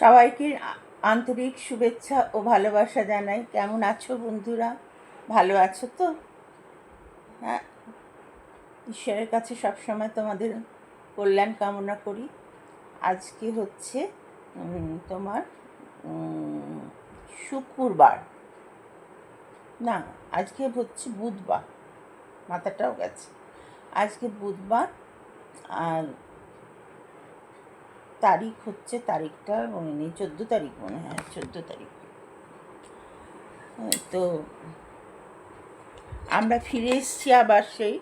সবাইকে আন্তরিক শুভেচ্ছা ও ভালোবাসা জানাই। কেমন আছো বন্ধুরা? ভালো আছো তো? হ্যাঁ, ঈশ্বরের কাছে সবসময় তোমাদের কল্যাণ কামনা করি। আজকে হচ্ছে তোমার শুক্রবার, না আজকে হচ্ছে বুধবার, মাথাটাও গেছে। আজকে বুধবার, আর তারিখ হচ্ছে, তারিখটা মনে নেই, 14 তারিখ মনে হয়, 14 তারিখ। তো আমরা ফিরে এসেছি আবার সেই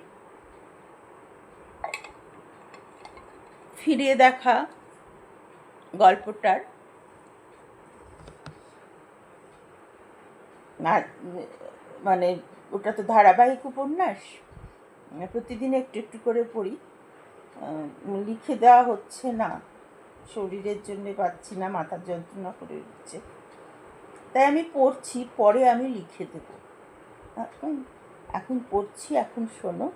ফিরে দেখা গল্পটার। মানে ওটা তো ধারাবাহিক উপন্যাস, প্রতিদিন একটু একটু করে পড়ি। লিখে দেওয়া হচ্ছে না, শরীরের জন্য পাচ্ছি না, মাথার যন্ত্রণা করে দিচ্ছে, তাই আমি পড়ছি, পরে আমি লিখে দেব। এখন পড়ছি, এখন শোনো,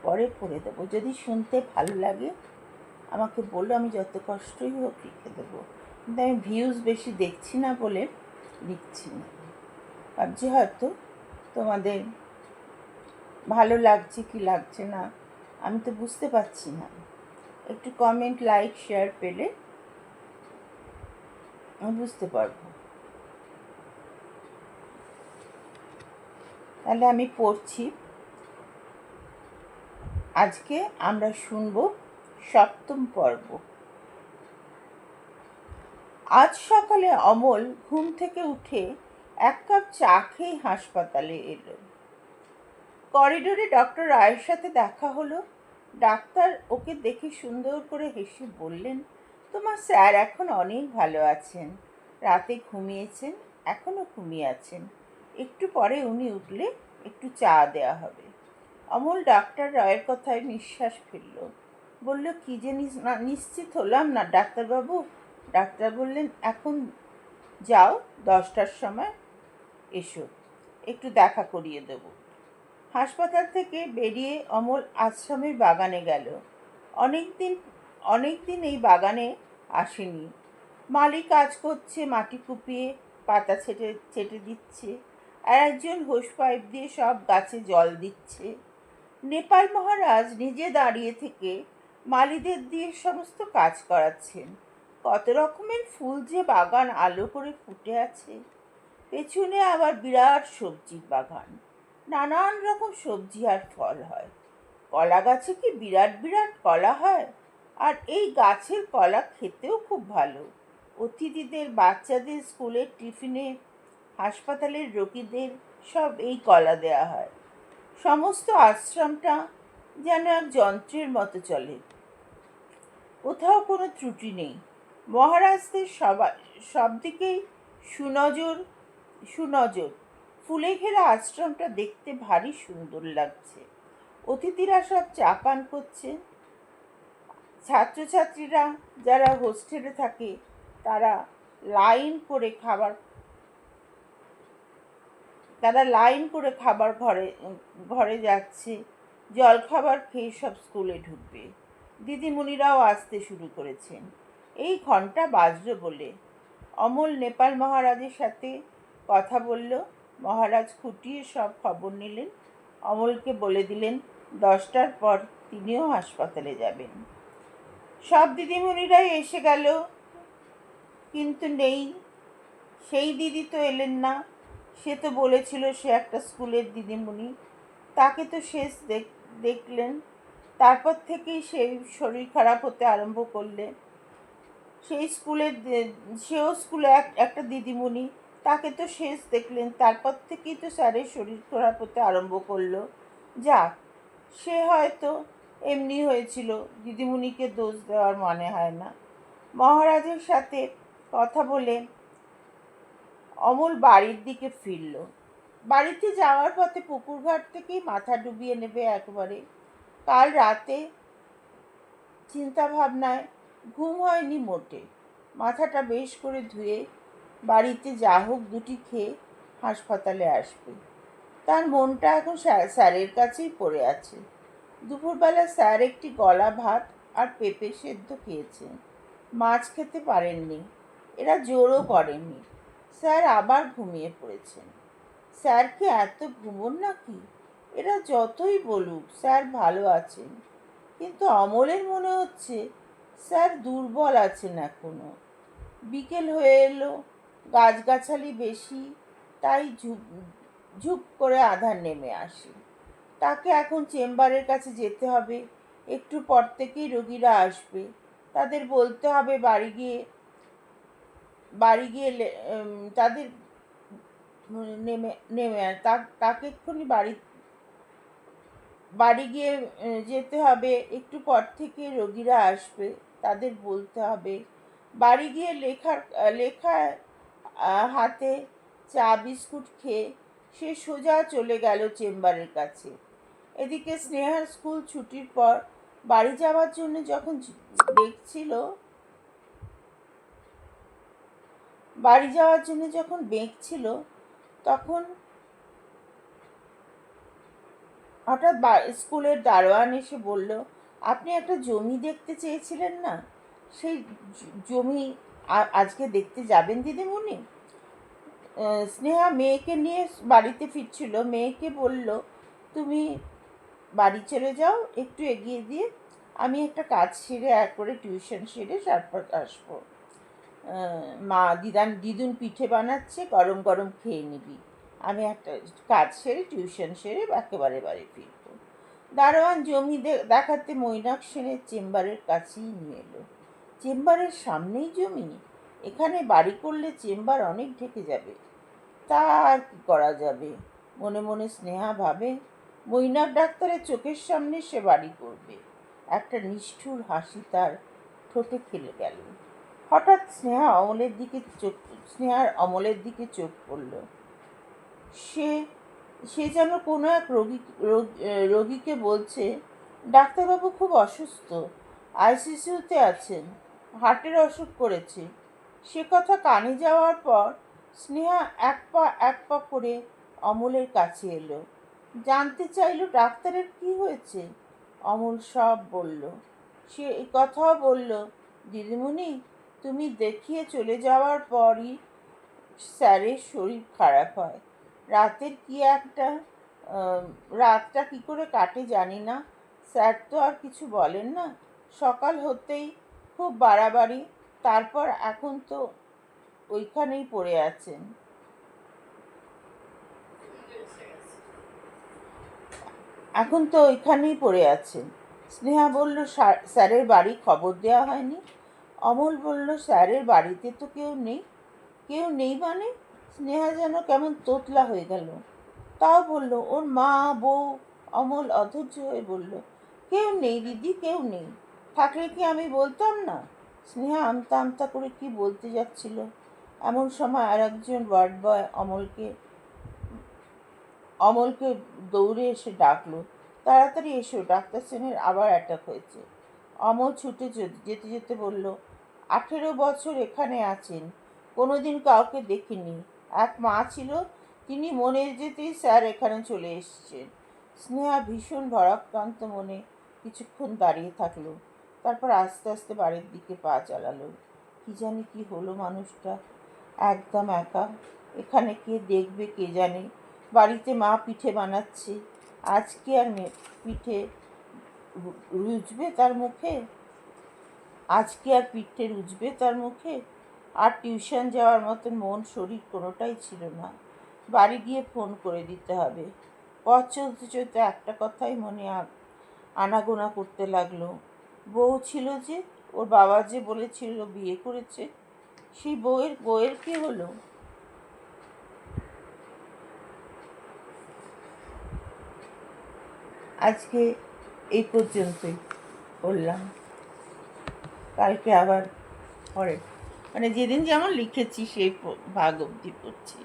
পরে পড়ে দেবো। যদি শুনতে ভালো লাগে আমাকে বললো, আমি যত কষ্টই হোক লিখে দেবো। কিন্তু আমি ভিউজ বেশি দেখছি না বলে লিখছি না। ভাবছি হয়তো তোমাদের ভালো লাগছে কি লাগছে না আমি তো বুঝতে পারছি না। একটু কমেন্ট, লাইক, শেয়ার পেলে আমি বুঝতে পারবো। তাহলে আমি পড়ছি। আজকে আমরা শুনব 7ম পর্ব। আজ সকালে অমল ঘুম থেকে উঠে 1 কাপ চা খেয়ে হাসপাতালে এলো। করিডোরে ডক্টর রায়ের সাথে দেখা হলো। ডাক্তার ওকে দেখে সুন্দর করে হেসে বললেন, তোমার স্যার এখন অনেক ভালো আছেন। রাতে ঘুমিয়েছেন, এখনও ঘুমিয়ে আছেন। একটু পরে উনি উঠলে একটু চা দেওয়া হবে। অমল ডাক্তার রায়ের কথায় নিঃশ্বাস ফেলল। বলল, কি যে নিশ্চিত হলাম না ডাক্তারবাবু। ডাক্তার বললেন, এখন যাও, 10টার সময় এসো, একটু দেখা করিয়ে দেবো। হাসপাতাল থেকে বেরিয়ে অমল আশ্রমের বাগানে গেল। অনেক দিন এই বাগানে আসেনি। মালি কাজ করছে, মাটি কুপিয়ে পাতা ছেটে দিচ্ছে, আর একজন হোস পাইপ দিয়ে সব গাছে জল দিচ্ছে। নেপাল মহারাজ নিজে দাঁড়িয়ে থেকে মালিদের দিয়ে সমস্ত কাজ করাচ্ছেন। কত রকমের ফুল যে বাগান আলো করে ফুটে আছে। পেছনে আবার বিরাট সবজির বাগান, নানান রকম সবজি আর ফল হয়। কলা গাছে কি বিরাট বিরাট কলা হয়, আর এই গাছের কলা খেতেও খুব ভালো। অতিথিদের, বাচ্চাদের স্কুলের টিফিনে, হাসপাতালের রোগীদের সব এই কলা দেয়া হয়। সমস্ত আশ্রমটা যেন এক যন্ত্রের মতো চলে, কোথাও কোনো ত্রুটি নেই। মহারাজদের সব দিকেই সুনজর সুনজর। ফুলে ঘেরা আশ্রমটা দেখতে ভারী সুন্দর লাগছে। অতিথিরা সব চা পান করছে। ছাত্রছাত্রীরা যারা হোস্টেলে থাকে তারা লাইন করে খাবার ঘরে যাচ্ছে। জলখাবার খেয়ে সব স্কুলে ঢুকবে। দিদিমণিরাও আসতে শুরু করেছেন। এই ঘন্টা বাজল বলে অমল নেপাল মহারাজের সাথে কথা বলল। মহারাজ খুঁটিয়ে সব খবর নিলেন। অমলকে বলে দিলেন 10টার পর তিনিও হাসপাতালে যাবেন। সব দিদিমণিরাই এসে গেল, কিন্তু নেই, সেই দিদি তো এলেন না। সে তো বলেছিল সে একটা স্কুলের দিদিমণি। তাকে তো শেষ দেখলেন, তারপর থেকেই সে শরীর খারাপ হতে আরম্ভ করলে। সেও স্কুলে একটা দিদিমণি, তাকে তো শেষ দেখলেন, তারপর থেকেই তো স্যারের শরীর খারাপ হতে আরম্ভ করলো। যাক, সে হয়তো এমনি হয়েছিল, দিদিমণিকে দোষ দেওয়ার মানে হয় না। মহারাজের সাথে কথা বলে অমল বাড়ির দিকে ফিরল। বাড়িতে যাওয়ার পথে পুকুরঘাট থেকেই মাথা ডুবিয়ে নেবে একবারে। কাল রাতে চিন্তা ভাবনায় ঘুম হয়নি মোটে। মাথাটা বেশ করে ধুয়ে বাড়িতে যা হোক দুটি খেয়ে হাসপাতালে আসবে। তার মনটা এখন স্যারের কাছেই পড়ে আছে। দুপুরবেলা স্যার একটি গলা ভাত আর পেঁপে সেদ্ধ খেয়েছেন। মাছ খেতে পারেননি, এরা জোরও করেননি। স্যার আবার ঘুমিয়ে পড়েছেন। স্যার কি এত ঘুমোন নাকি? এরা যতই বলুক স্যার ভালো আছেন, কিন্তু অমলের মনে হচ্ছে স্যার দুর্বল আছেন এখনো। বিকেল হয়ে এলো, গাছগাছালি বেশি, তাই ঝুপ ঝুপ করে আঁধার নেমে আসে। তাকে এখন চেম্বারের কাছে যেতে হবে। একটু পর থেকেই রোগীরা আসবে। তাদের বলতে হবে তাদের নেমে নেমে তাকে এক্ষুনি বাড়ি গিয়ে যেতে হবে। একটু পর থেকে রোগীরা আসবে, তাদের বলতে হবে। বাড়ি গিয়ে লেখা হাতে চা বিস্কুট খেয়ে সে সোজা চলে গেল চেম্বারের কাছে। এদিকে স্নেহার স্কুল ছুটির পর বাড়ি যাওয়ার জন্য যখন বেঁকছিল, তখন হঠাৎ স্কুলের দারোয়ান এসে বলল, আপনি একটা জমি দেখতে চেয়েছিলেন না? সেই জমি আজকে দেখতে যাবেন দিদিমণি? স্নেহা মেয়েকে নিয়ে বাড়িতে ফিরছিল। মেয়েকে বলল, তুমি বাড়ি চলে যাও, একটু এগিয়ে দিয়ে আমি একটা কাজ সেরে করে টিউশন সেরে তারপর আসবো। মা দিদুন পিঠে বানাচ্ছে, গরম গরম খেয়ে নিবি। আমি একটা কাজ সেরে টিউশন সেরে একেবারে বাড়ি ফিরবো। দারোয়ান জমি দেখাতে মৈনাক সেনের চেম্বারের কাছেই নিয়ে এলো। চেম্বারের সামনেই জমি? এখানে বাড়ি করলে চেম্বার অনেক ঢেকে যাবে। তা আর কি করা যাবে? মনে মনে স্নেহা ভাবে, মৈনাক ডাক্তারের চোখের সামনে সে বাড়ি করবে। একটা নিষ্ঠুর হাসি তার ঠোঁটে খেলে গেল। হঠাৎ স্নেহার অমলের দিকে চোখ পড়ল। সে যেন কোনো এক রোগীকে বলছে, ডাক্তারবাবু খুব অসুস্থ, আইসিইউতে আছেন, হার্টের অসুখ করেছে। সে কথা কানে যাওয়ার পর স্নেহা এক পা করে অমলের কাছে এলো। জানতে চাইল ডাক্তারের কি হয়েছে। অমল সব বলল। সে এই কথাও বলল, দিদিমণি, তুমি দেখিয়ে চলে যাওয়ার পরই স্যারের শরীর খারাপ হয়। রাতটা কি করে কাটে জানি না। স্যার তো আর কিছু বলেন না। সকাল হতেই খুব বাড়াবাড়ি, তারপর এখন তো ওইখানেই পড়ে আছেন। স্নেহা বলল, স্যারের বাড়ি খবর দেওয়া হয়নি? অমল বলল, স্যারের বাড়িতে তো কেউ নেই। কেউ নেই মানে? স্নেহা যেন কেমন তোতলা হয়ে গেল। তাও বলল, ওর মা, বউ। অমল অধৈর্য হয়ে বলল, কেউ নেই দিদি, কেউ নেই। থাকলে কি আমি বলতাম না? স্নেহা আমতা আমতা করে কি বলতে যাচ্ছিল। এমন সময় আর একজন ওয়ার্ড বয় অমলকে দৌড়ে এসে ডাকলো, তাড়াতাড়ি এসো, ডাক্তার সেনের আবার অ্যাটাক হয়েছে। অমল ছুটে যেতে যেতে বলল, 18 বছর এখানে আছেন, কোনোদিন কাউকে দেখিনি। এক মা ছিল, তিনি মনে যেতেই স্যার এখানে চলে এসেছেন। স্নেহা ভীষণ ভারাক্রান্ত মনে কিছুক্ষণ দাঁড়িয়ে থাকলো, তারপর আস্তে আস্তে বাড়ির দিকে পা চালালো। কি জানি কি হলো মানুষটা, একদম একা। এখানে কে দেখবে কে জানে। বাড়িতে মা পিঠে বানাচ্ছে, আজকে আর পিঠে রুজবে তার মুখে? আর টিউশন যাওয়ার মতন মন শরীর কোনোটাই ছিল না। বাড়ি গিয়ে ফোন করে দিতে হবে। পথ চলতে চলতে একটা কথাই মনে আনাগোনা করতে লাগলো। বউ ছিল যে, ওর বাবা যে বলেছিল বিয়ে করেছে, সেই বউয়ের কি হলো? আজকে এই পর্যন্তই বললাম। কালকে আবার পরে যেদিন যেমন লিখেছি সেই ভাগ অবধি পড়ছি।